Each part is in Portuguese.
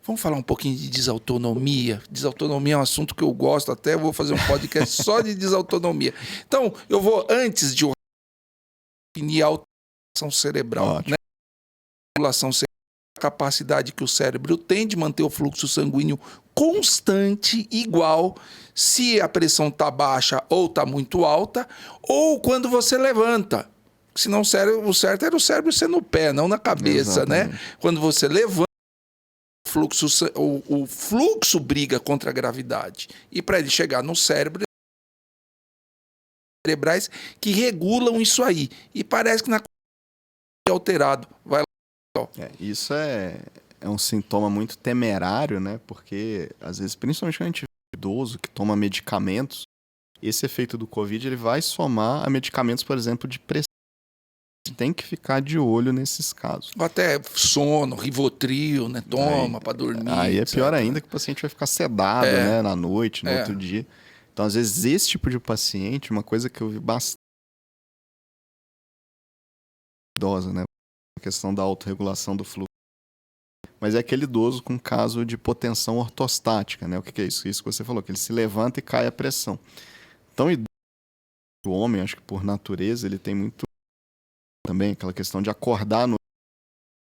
Vamos falar um pouquinho de desautonomia. Desautonomia é um assunto que eu gosto, até vou fazer um podcast só de desautonomia. Então, eu vou, antes de definir a autoregulação cerebral, né? A regulação cerebral é a capacidade que o cérebro tem de manter o fluxo sanguíneo constante, igual, se a pressão está baixa ou está muito alta, ou quando você levanta. Senão o certo era o cérebro ser no pé, não na cabeça, Exatamente. né? Quando você levanta, o fluxo briga contra a gravidade. E para ele chegar no cérebro, cerebrais que regulam isso aí. E parece que na é alterado. Vai lá. Isso é um sintoma muito temerário, né? Porque, às vezes, principalmente quando a gente vê idoso que toma medicamentos, esse efeito do Covid ele vai somar a medicamentos, por exemplo, de pressão. Tem que ficar de olho nesses casos. Até sono, Rivotril, né? Toma para dormir. Aí é etc. pior ainda que o paciente vai ficar sedado, né? Na noite, no outro dia. Então, às vezes, esse tipo de paciente, uma coisa que eu vi bastante idosa, né? A questão da autorregulação do fluxo. Mas é aquele idoso com caso de hipotensão ortostática, né? O que é isso? Isso que você falou, que ele se levanta e cai a pressão. Então, o homem, acho que por natureza, ele tem muito também aquela questão de acordar no...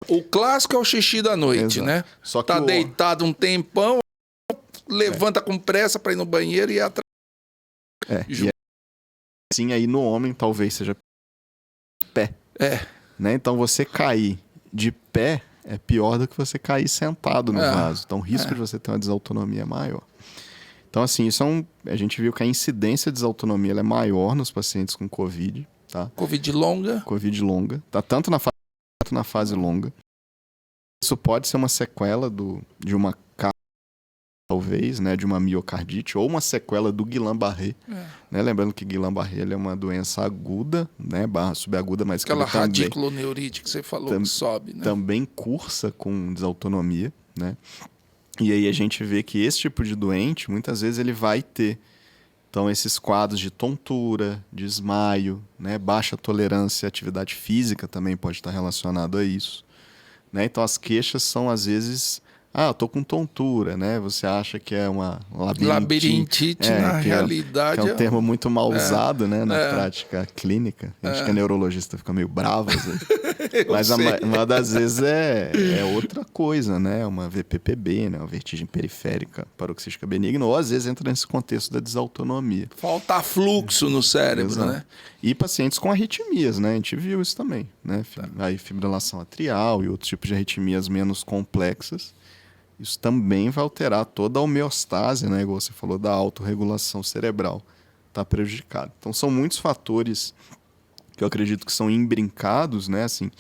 O clássico é o xixi da noite, Exato. né? Só que tá deitado um tempão, levanta com pressa para ir no banheiro e ir atrás. E sim, aí no homem talvez seja pé. Né? Então você cair de pé é pior do que você cair sentado no vaso. Então o risco de você ter uma desautonomia é maior. Então assim, isso a gente viu que a incidência de desautonomia ela é maior nos pacientes com Covid. Tá? Covid longa. Covid longa. Tá? Tanto na fase longa. Isso pode ser uma sequela de uma talvez, né, de uma miocardite ou uma sequela do Guillain-Barré. Né? Lembrando que Guillain-Barré é uma doença aguda, né, barra subaguda, mas aquela que também, radiculoneurite que você falou que sobe, né? Também cursa com desautonomia, né? E aí a gente vê que esse tipo de doente, muitas vezes ele vai ter então esses quadros de tontura, de desmaio, né, baixa tolerância à atividade física também pode estar relacionado a isso, né? Então as queixas são às vezes eu tô com tontura, né? Você acha que é uma labirintite, na realidade... Que é um termo muito mal usado, né? Na prática clínica. A gente que é neurologista fica meio bravo às vezes. Mas uma das vezes é outra coisa, né? Uma VPPB, né? Uma vertigem periférica paroxística benigna. Ou às vezes entra nesse contexto da desautonomia. Falta fluxo no cérebro, né? E pacientes com arritmias, né? A gente viu isso também, né? Aí fibrilação atrial e outros tipos de arritmias menos complexas. Isso também vai alterar toda a homeostase, né? Igual você falou, da autorregulação cerebral. Está prejudicado. Então, são muitos fatores que eu acredito que são imbrincados, né? Assim,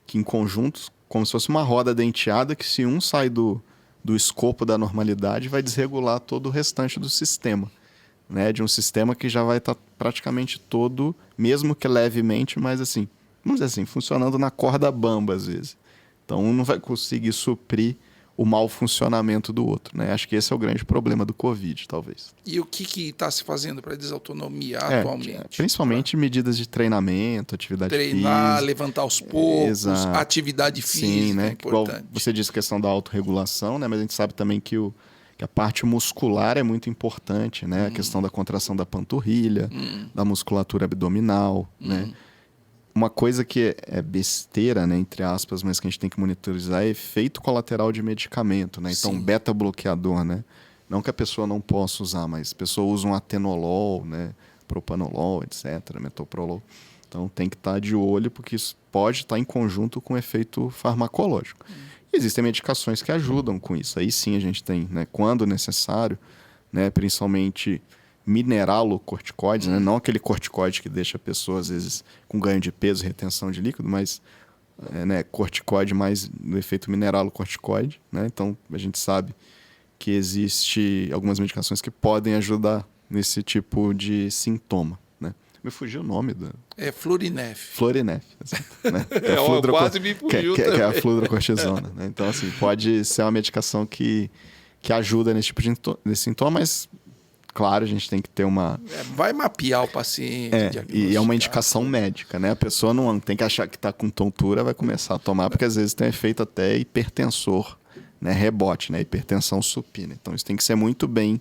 que em conjunto, como se fosse uma roda denteada, que se um sai do escopo da normalidade, vai desregular todo o restante do sistema. Né? De um sistema que já vai estar praticamente todo, mesmo que levemente, mas assim, vamos dizer assim, funcionando na corda bamba às vezes. Então, um não vai conseguir suprir o mau funcionamento do outro, né? Acho que esse é o grande problema do Covid, talvez. E o que está se fazendo para desautonomia atualmente? Principalmente medidas de treinamento, atividade física. Levantar aos poucos, atividade física, né? É importante. Igual você disse a questão da autorregulação, né? Mas a gente sabe também que a parte muscular é muito importante, né? A questão da contração da panturrilha, da musculatura abdominal, né? Uma coisa que é besteira, né, entre aspas, mas que a gente tem que monitorizar é efeito colateral de medicamento, né? Então, beta-bloqueador, né? Não que a pessoa não possa usar, mas a pessoa usa um atenolol, né? Propanolol, etc., metoprolol. Então, tem que estar de olho, porque isso pode estar em conjunto com efeito farmacológico. E existem medicações que ajudam com isso. Aí sim a gente tem, né, quando necessário, né, principalmente... mineralocorticoides, né? Não aquele corticoide que deixa a pessoa, às vezes, com ganho de peso e retenção de líquido, mas né, corticoide mais no efeito mineralocorticoide, né? Então, a gente sabe que existe algumas medicações que podem ajudar nesse tipo de sintoma, né? Me fugiu o nome do... É Florinef. Florinef, exato, né? Quase me fugiu que é a fludrocortisona, né? Então, assim, pode ser uma medicação que ajuda nesse tipo de sintoma, mas... Claro, a gente tem que ter uma... vai mapear o paciente. E é uma indicação médica, né? A pessoa não tem que achar que está com tontura, vai começar a tomar, porque às vezes tem efeito até hipertensor, né, rebote, né, hipertensão supina. Então isso tem que ser muito bem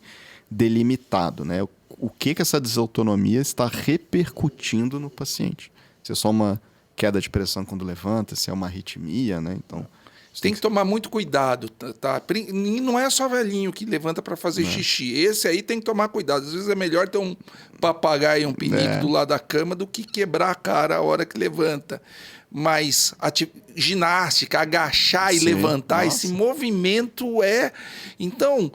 delimitado, né? O que essa desautonomia está repercutindo no paciente? Se é só uma queda de pressão quando levanta, se é uma arritmia, né? Então tem que tomar muito cuidado, tá? E não é só velhinho que levanta para fazer xixi. Esse aí tem que tomar cuidado. Às vezes é melhor ter um papagaio e um pinico do lado da cama do que quebrar a cara a hora que levanta. Mas ginástica, agachar e levantar, esse movimento é... Então,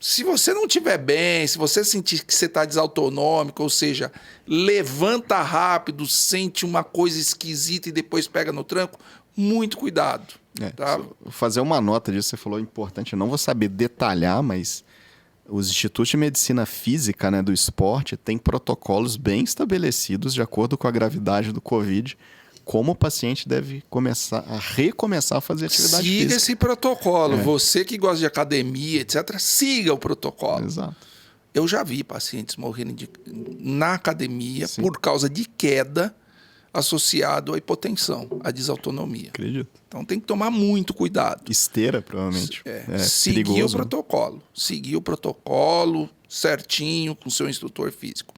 se você não estiver bem, se você sentir que você está desautonômico, ou seja, levanta rápido, sente uma coisa esquisita e depois pega no tranco, muito cuidado. Tá? Fazer uma nota disso, você falou importante, eu não vou saber detalhar, mas os institutos de medicina física, né, do esporte têm protocolos bem estabelecidos de acordo com a gravidade do Covid, como o paciente deve recomeçar a fazer atividade física. Siga esse protocolo. Você que gosta de academia, etc., siga o protocolo. Exato. Eu já vi pacientes morrendo na academia por causa de queda associado à hipotensão, à desautonomia. Acredito. Então tem que tomar muito cuidado. Esteira, provavelmente. Seguir o protocolo. Seguir o protocolo certinho com o seu instrutor físico.